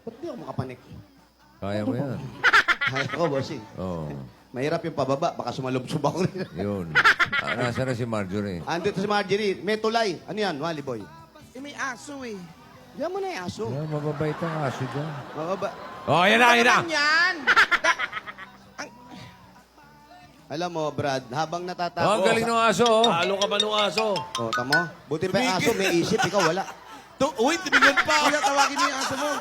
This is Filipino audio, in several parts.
Ba't di ako makapanik? Kaya mo yan. Kaya ko, bossing. Oo. Mahirap yung pababa. Baka sumalubsob ako rin. Yun. Nasaan na si Marjorie? Andito si Marjorie. May tulay. Ano yan, Wally Boy? Eh, may aso eh. Diyan mo na yung aso. Yeah, mababait ang aso dyan. Mababa. Oh, ayan na, ayan na! Ano yan? Alam mo, Brad, habang Oh, natatako... ang galing ng aso, oh. Talo ka ba nung aso? Oh, tamo. Buti pa yung aso, may isip. Ikaw, wala. Uy, tibigyan pa! Kuya, tawagin mo yung aso mo.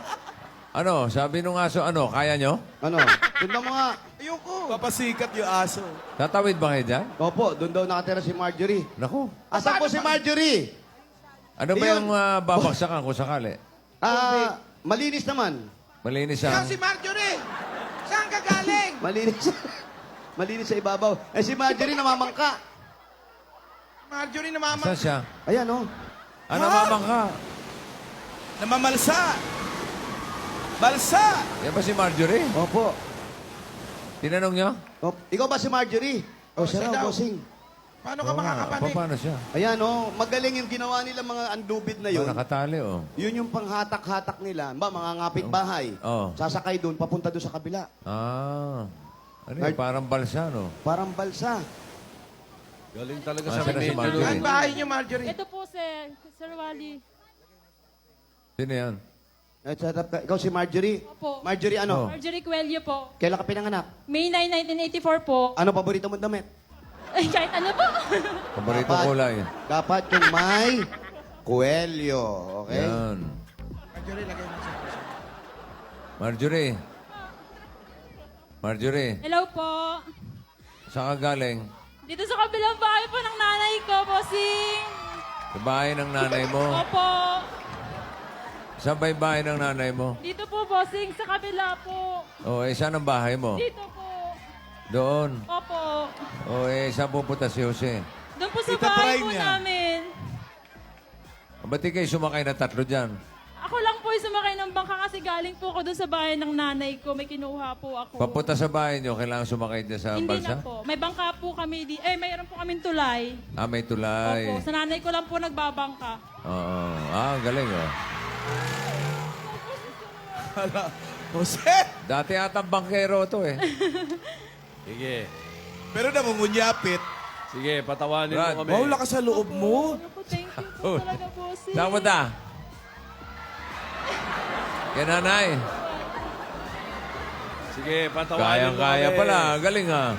Ano, sabi nung aso, ano, kaya nyo? Ano? Doon mo nga. Ayoko. Papasikat yung aso. Tatawid ba kayo dyan? Opo, doon daw nakatira si Marjorie. Naku. Asan po si Marjorie? Ano ba Ayun. yung babaksakan kung sakali? Malinis naman. Malinis Ikaw ang... si Marjorie. Saan ka galing? Malinis. Malinis sa ibabaw. Eh, si Marjorie namamangka. Marjorie na mama. Saan siya? Ayan, oh. Ano, mamang ka? Namamalsa! Balsa! Yan ba si Marjorie? Opo. Tinanong nyo? Oh, ikaw ba si Marjorie? Oh, siya siya raw, daw. bossing. Paano ka Oo nga, makakapanik? paano siya? Ayan, oh. Magaling yung ginawa nila mga andubid na Oh, yun. nakatali, oh. Yun yung panghatak-hatak nila. Ba, mga ngapit bahay. Oh. Sasakay doon, papunta doon sa kabila. Ah. Ano yun? Parang balsa, no? Parang balsa. Galing talaga Ah, sa siya na si medyo. Marjorie. Saan bahay niyo, Marjorie? Ito po, Sir Wally. Sino yan? Eh, sarap ka. Ikaw si Marjorie? Opo. Marjorie, ano? Oh. Marjorie Coelho po. Kailan ka pinanganak? May 9, 1984 po. Ano paborito mong damit? Ay, kahit ano po. Paborito Dapat. kulay. Dapat yung may Coelho. Okay? Yan. Marjorie, lagay mo sa puso. Marjorie. Marjorie. Hello po. Saan ka galing? Dito sa kabilang bahay po ng nanay ko, bossing. Sa bahay ng nanay mo? Opo. Saan ba yung bahay ng nanay mo? Dito po, bossing. Sa kabila po. O, saan ang bahay mo? Dito po. Doon. Opo. O, saan pupunta si Jose? Doon po sa Tita bahay Prime po yan. namin. Ba't di kayo sumakay na tatlo dyan? Ako lang po yung sumakay ng bangka kasi galing po ako doon sa bahay ng nanay ko. May kinuha po ako. Papunta sa bahay nyo, kailangan sumakay dyan sa Hindi balsa? na po. May bangka po kami. Mayroon po kaming tulay. Ah, may tulay. Opo. Sa nanay ko lang po nagbabangka. Oo. Ah, ang galing, oh. Jose! Dati ata bangkero to, eh. Sige. Pero nangungunyapit. Sige, patawanin Brad. mo kami. Wow, lakas sa loob mo. Ano po, thank you po talaga, bossing. Saan mo ta? Kaya nanay. Sige, patawanin mo Kaya kami. pala. Ang galing, ah.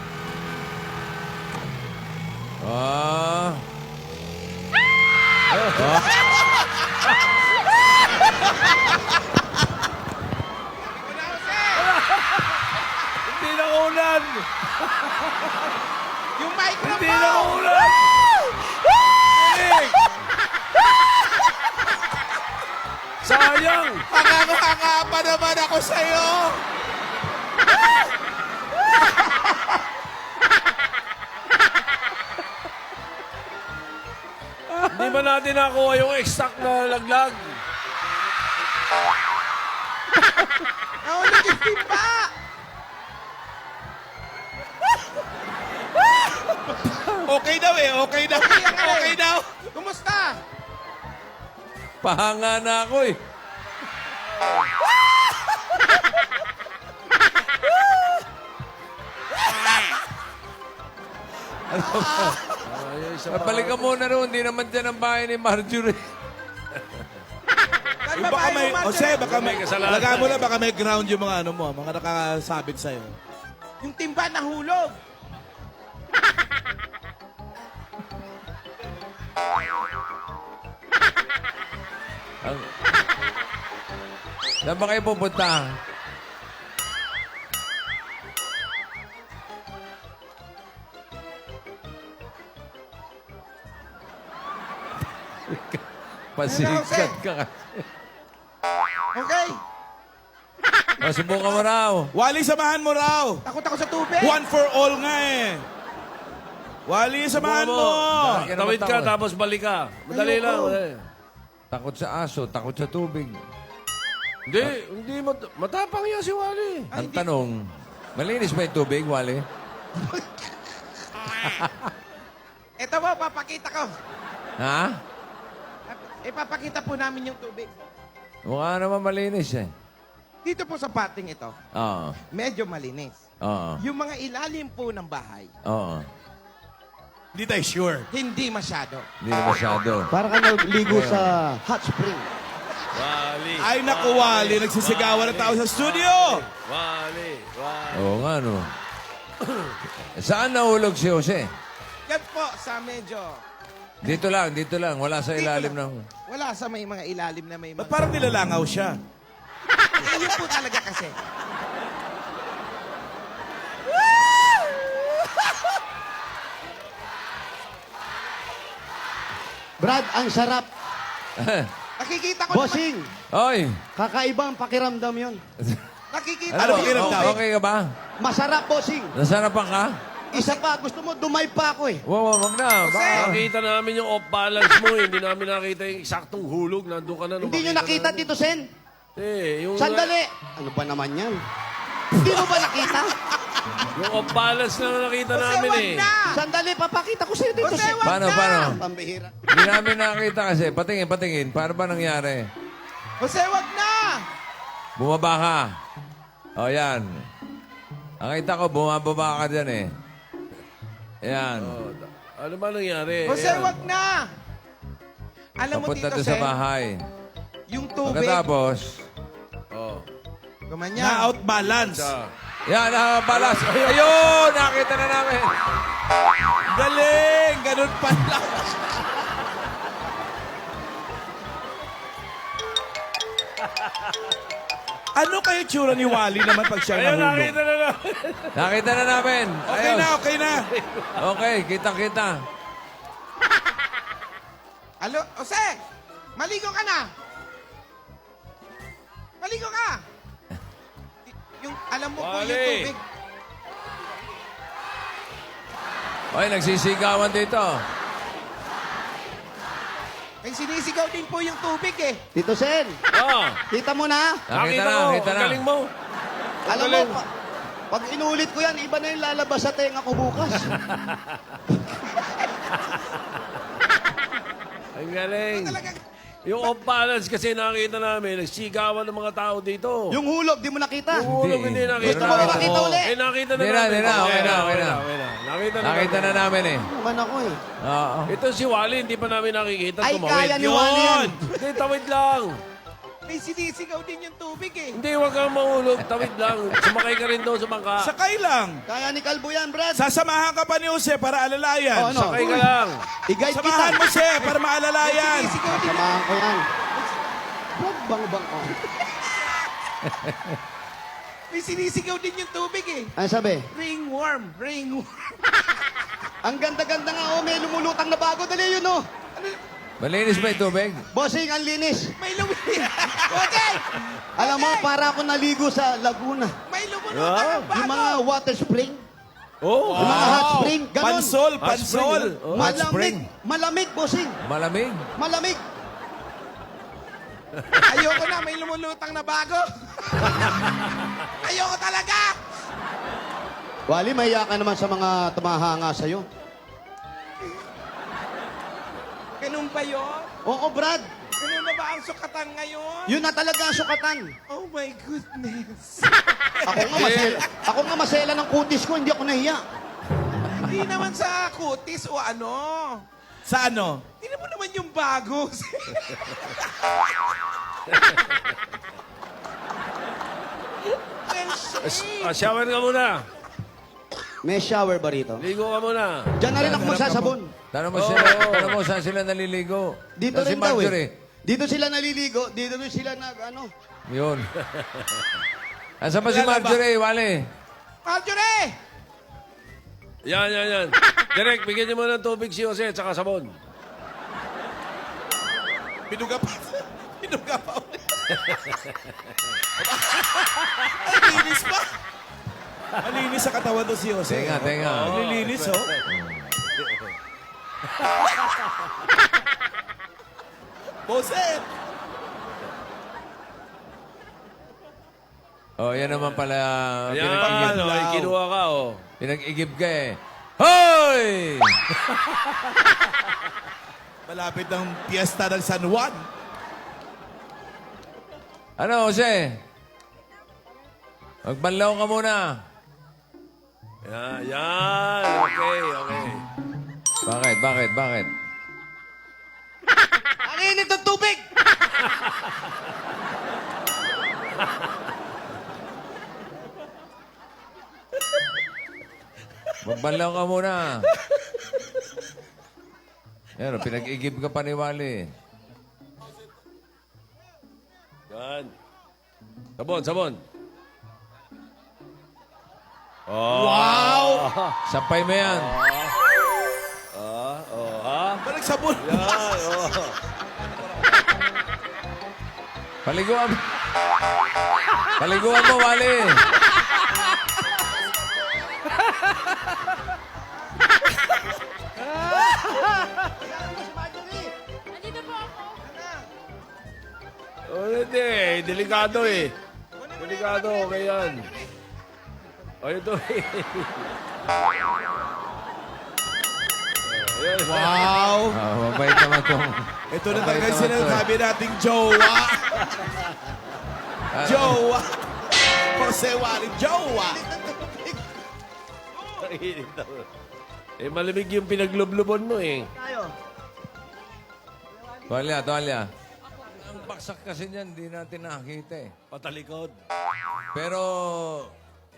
Ah. Hindi na ulan! Yung microphone! Hindi na ulan! Sayang! Hanga pa naman ako sa'yo! Hindi ba natin nakuha yung exact na laglag? Nahulog yung timba! Okay daw eh, okay daw. Okay daw. Kumusta? Pahanga na ako, eh. Balik ka muna roon. Hindi naman dyan ang bahay ni Marjorie. Saan Yung ba baka bahay may, mo, Marjorie? Jose, baka may kasalanan. Lagaan mo lang, baka may ground yung mga ano mo, mga nakakasabit sa'yo. Yung timba nahulog. Saan ba kayo pupunta? Pasikat ka kasi. Okay. O, subukan mo raw. Wally, samahan mo raw. Takot ako sa tubig. One for all nga eh. Wally, samahan mo. Bakit naman Tawid ka, takot? tapos balik ka. Madali Ayoko. lang. eh. Takot sa aso, takot sa tubig. Hindi matapang yan si Wally. Ang tanong, malinis ba yung tubig, Wally? Ito po, papakita ko. Ha? Ipapakita po namin yung tubig. Mukha naman malinis, eh. Dito po sa pating ito, Oo. medyo malinis. Oo. Yung mga ilalim po ng bahay, Oo. Hindi tayo sure. hindi masyado. Hindi na masyado. Para ka naligo sa hot spring. Wali. Ay, naku, Wally. Nagsisigawan na tao sa studio. Wali. Wali. Oo nga, no. Saan nahulog si Jose? Yan po sa medyo... Dito lang, dito lang. Wala sa ilalim Dito ng... lang. Wala sa may mga ilalim na may Ba't mga... parang nilalangaw siya? Yun po talaga kasi. Brad, ang sarap. Nakikita ko naman... Bossing, Oy! kakaibang pakiramdam yon. Nakikita Ano, ko pakiramdam? okay ka ba? Masarap, bossing. Nasarapan ka? Isa pa, gusto mo, dumay pa ako eh. Wag na. Baka. Nakita namin yung off-balance mo. Hindi namin nakita yung eksaktong hulog. Nandun ka na. nung Hindi nyo makita nakita, namin. Tito Sen? Yung... Sandali. Ano ba naman yan? Hindi mo ba nakita? Yung off-balance na nakita Jose, namin wag eh. na! Sandali, papakita ko sa'yo, Tito Jose, Sen. wag Paano, na! paano? Pambihira. Hindi namin nakita kasi. Patingin. Paano ba nangyari? Jose, wag na! Bumaba ka. O, yan. Nakita ko, bumababa ka dyan eh. Yan. Oh, ano ba nangyari? Jose, Ayan. wag na! Alam mo, Papunta Tito doon sa Sen, bahay. yung tubig, Pagkatapos, Oh. gumanyan. Na-outbalance. yan, balas. Ayun! Nakita na namin. Galing! Ganun pala. Ano kayo tsura ni Wally naman pag siya Ayun, nahulog? nakita na namin. Nakita na namin. Okay Ayos. na, okay na. Okay, kita-kita. Alo, Jose! Maligo ka na! Maligo ka! Yung, alam mo po yung Wally. tubig. Oy, nagsisigawan dito. May sinisigaw din po yung tubig eh. Tito Sen, Oh, kita mo na. Nakita na, ko. kita Ang na. galing mo. Alam mo, galing. pag inulit ko yan, iba na yung lalabas sa tenga ko bukas. Ang galing. Talagang, Yung off-balance kasi nakita namin, nagsigawan ng mga tao dito. Yung hulog, di mo nakita. Yung hulog hindi nakita. Gusto mo ba makita uli? Eh, nakita na Hindi na, namin. hindi na. Okay na, okay na. Nakita na Nakita na namin eh. Naman ako eh. Oo. Ito si Wally, hindi pa namin nakikita. Ay, tumawid. kaya ni Wally yan. Hindi, tawid lang. may sinisigaw din yung tubig eh. Hindi, huwag kang mahulog. Tawid lang. Sumakay ka rin doon sa bangka. Sakay lang. Kaya ni Kalbo yan, Brad. Sasamahan ka pa ni Jose para alalayan. Oh, ano? Sakay ka lang. I-guide Samahan kita. mo siya para maalalayan. Sinisigaw din. Samahan ko yan. Brad, bang-bang ko. May sinisigaw din yung tubig eh. Ano sabi? Ringworm, ringworm. Ang ganda-ganda nga, oh, may lumulutang na bago. Dali yun, oh. Malinis ba yung tubig? Bossing, ang linis. May lumulutang. Okay! Alam mo, para ako naligo sa Laguna. May lumulutang ang bago. Yung mga water spring, Oh, yung mga hot spring, ganon. Pansol, pansol. Hot spring. Malamig, bossing. Malamig. Malamig. Ayoko na, may lumulutang na bago. Ayoko talaga. Wally, mahiya ka naman sa mga tumahanga sa'yo. Ganun ba yun? Oo, Brad. Ganun na ba ang sukatan ngayon? Yun na talaga ang sukatan. Oh my goodness. Ako nga masela ng kutis ko, hindi ako nahiya. Hindi naman sa kutis o ano. Sa ano? Hindi mo naman yung bago. shower ka muna. May shower ba rito? Ligo ka muna. Diyan na rin ako magsasabon. Tanong mo saan sila naliligo. Dito Si rin daw Marjorie. eh. Dito sila naliligo, dito rin sila ano. Yun. Asa pa si Marjorie, Wally? Marjorie! Yan. Direk, bigyan niyo muna ng tubig si Jose at saka sabon. Pinuga pa. Pinuga pa ulit. Ang linis pa. Malinis sa katawan to si Jose. Tenga. Ang lilinis, oh. Jose! Oh, yan naman pala. Yan, Pinag-igib. ay kinuha ka, oh. Pinag-igib ka eh. Hoy! Malapit ng piyesta ng San Juan. Ano, Jose? Magbanlaw ka muna. Yan. Okay. Bakit? Ang init ng tubig! Magbanlaw ka muna. Yan, pinag-igib ka pa ni Wally. Yan. Sabon. Wow! Sampay mo yan. Balik sabon. Paliguan. Paliguan mo, Wally. Andito po ako. Hindi. Delikado eh. Delikado. Okay yan. Ito eh. Wow! Mabait naman tong... Ito na Mabait talaga naman to, sinasabi nating jowa. Jowa. Jose Wally, jowa. Malamig yung pinaglublubon mo eh. Tuwalya. Ang baksak kasi niyan, hindi natin nakakita eh. Patalikod. Pero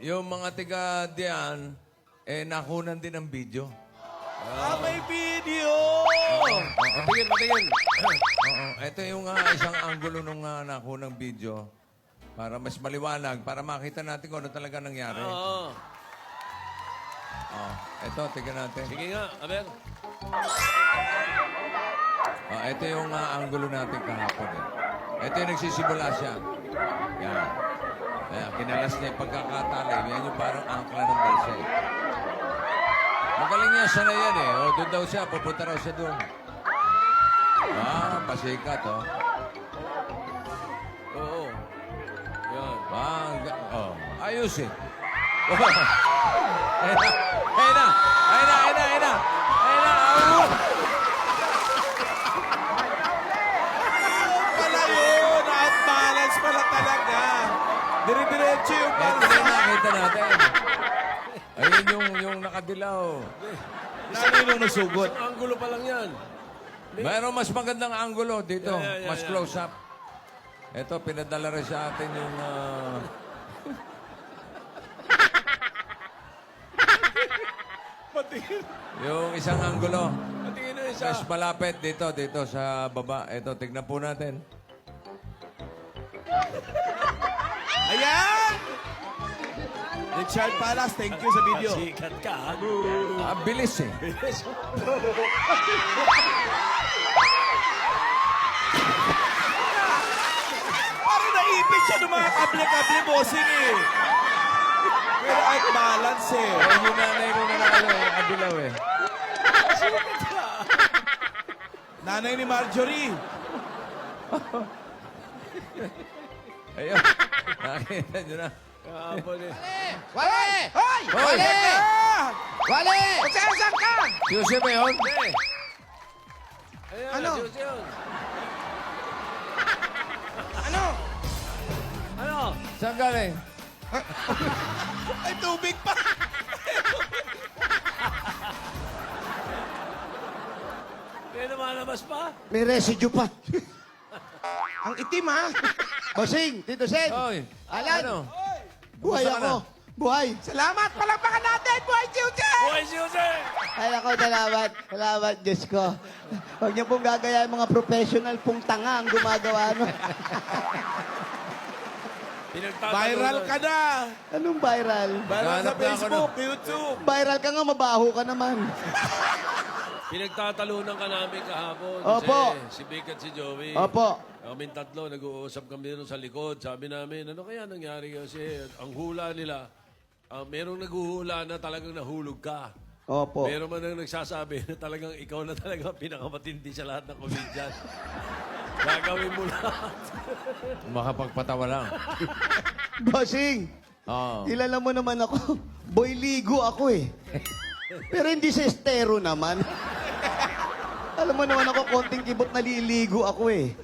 yung mga tiga diyan, nakunan din ng video. May video! Patingin. Oo, ito yung isang angulo nung nakunang video para mas maliwanag, para makita natin kung ano talaga nangyari. Oo. Ito, tignan natin. Sige nga, Aber. Ito yung angulo natin kahapon. Ito yung nagsisimula siya. Yan. Ayan, kinalas niya yung pagkakatali. Yan yung parang angkla ng balsa eh. Magaling niya, sana yan eh. O, doon daw siya, pupunta raw siya doon. Pasikat oh. Oo. Yan. Ayos eh. Ayun na. Pala yun! Out-balance pala talaga. Dire-diretso yung Ito balsa. na nakita natin. Ayun yung nakadilaw. Saan yun yung nasugot? Ang angulo pa lang yan. Mayroon mas magandang angulo dito. Yeah, Mas close up. Ito, pinadala rin sa atin yung... Patingin. yung isang angulo. Patingin na isa. Mas malapit dito sa baba. Ito, tignan po natin. Ayan! Richard Palas, thank you sa video. Sikat ka. Ang bilis eh. Parang naipit siya ng mga kable-kable bossing eh. Pero out-balance eh. Yung nanay ko nanalo eh. Adilaw eh. Nanay ni Marjorie. Ayun. Nakita nyo na. Kahapon eh. Wale! Hoy! Hoy! Wale! Wale! Saan ka? Si Jose ba yun? Ayan, Ano? yun. Ano? Saan galing? Ay, tubig pa. May lumalabas pa? May residue pa. Ang itim ha. Bossing, Tito Sen. Oy. Alan. Ano? Buhay Kumusta ka ako. Buhay. Salamat. Palakpakan natin. Buhay Chiuche. Buhay si Jose! Ay, ako, salamat. Salamat, Diyos ko. Huwag niyo pong gagaya mga professional pong tanga ang gumagawa. No? Viral ka na. Anong viral? Viral sa Naghanap na ako Facebook, YouTube. Viral ka nga, mabaho ka naman. Pinagtatalunan ka namin kahapon. Opo. Si Vic at si Joey. Opo. Kaming tatlo, nag-uusap kami doon sa likod. Sabi namin, ano kaya nangyari kasi? Ang hula nila, merong naghuhula na talagang nahulog ka. Opo. Meron man ang nagsasabi na talagang ikaw na talaga pinakamatindi sa lahat ng komedyan. Gagawin mo lahat. Makapagpatawa lang. Bossing, Oo. kilala mo naman ako. Boy, ligo ako eh. Pero hindi sa estero naman. Alam mo naman ako, konting kibot naliligo ako eh.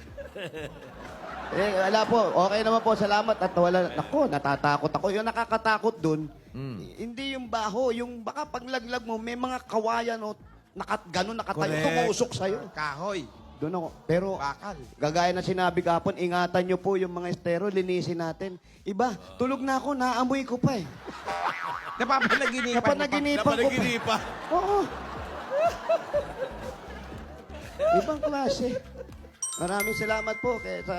Wala po. Okay naman po. Salamat. At wala, ako, natatakot ako. Yung nakakatakot dun, hindi yung baho. Yung baka paglaglag mo, may mga kawayan o ganun nakatayo. Correct. Tumusok sa'yo. Kahoy. Doon ako. Pero, Bakal. gagaya na sinabi kahapon, ingatan nyo po yung mga estero, linisin natin. Iba, tulog na ako, naamoy ko pa eh. Napapanaginipan. Napanaginipan ko pa. Napanaginipan. Oo. Ibang klase. Maraming salamat po kaya sa...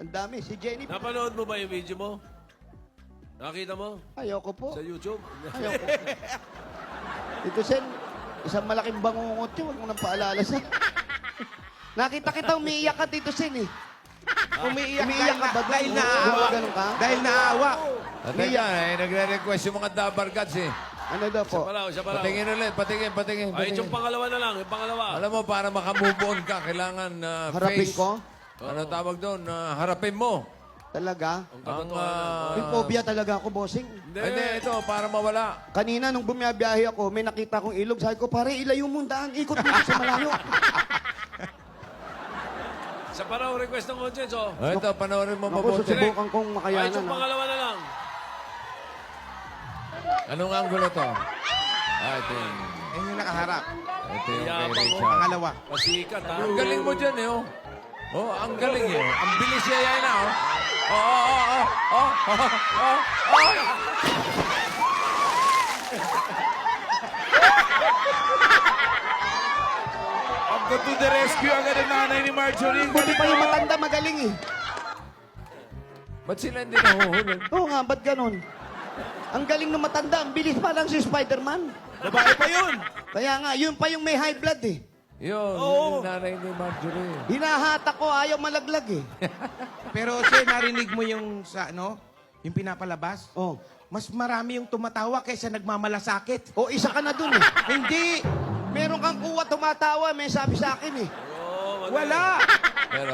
Ang dami. Si Jenny, Napanood mo ba yung video mo? Nakita mo? ayoko po. Sa YouTube? Ayoko. Ito, Sen, isang malaking bangungot yun. Huwag mo nang paalala sa... Nakita kita umiiyak ka dito, Sen, eh. Umiiyak Umiiyak ka ba? dahil naawa. Ganun ka? Dahil naawa. At teka, nagre-request yung mga Dabar Gods eh. Ano daw po? Siya pala. Patingin ulit, patingin. Ay, yung pangalawa na lang, yung pangalawa. Alam mo, para makamove on ka, kailangan Harapin face. ko? Ano tawag doon? Harapin mo. Talaga? Ang Ang, katotohanan. May phobia talaga ako, bossing. hindi, ito, para mawala. Kanina, nung bumiyabiyahe ako, may nakita akong ilog. Sabi ko, pare, ilayo mo ang daan. Ikot mo sa malayo. Sa parang request ng audience, oh. Ito, panoorin mo Ako, mabuti. susubukan kong Ay, makayanan. yung pangalawa na lang. Anong angulo to? Ito yung... Ayun yung nakaharap. Ito yung kay Yabang, oh. Richard. Pangalawa. Pasikat, ha? Ang galing mo dyan eh, oh. Oh, ang galing eh. Ang bilis niya yan, oh. Oh. Ang go to the rescue agad ang nanay ni Marjorie. Buti pa yung matanda, magaling eh. Ba't sila hindi nahuhulog? Oo nga, ba't ganun? Ang galing ng matanda, ang bilis pa lang si Spider-Man. Babae pa yun. Kaya nga, yun pa yung may high blood eh. Yun, Oo. yun yung nanay ni Marjorie. Hinahatak ko, ayaw malaglag eh. Pero sir, narinig mo yung sa ano? Yung pinapalabas? Oh. Mas marami yung tumatawa kaysa nagmamalasakit. O, isa ka na dun eh. Hindi! Meron kang kuwa tumatawa, may sabi sa akin eh. Wala! Pero,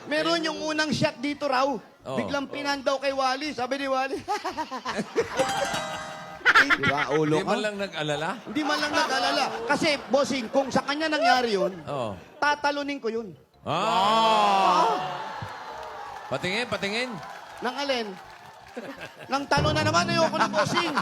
Meron yung unang shot dito raw. Oh. Biglang pinandaw kay Wally. Sabi ni Wally, di ba, ulo hindi ka? man lang nag-alala? Hindi man lang nag-alala. Kasi, bossing, kung sa kanya nangyari yun, Oo. tatalunin ko yun. Patingin. Nang alin? Nang talo na naman, ayoko na bossing.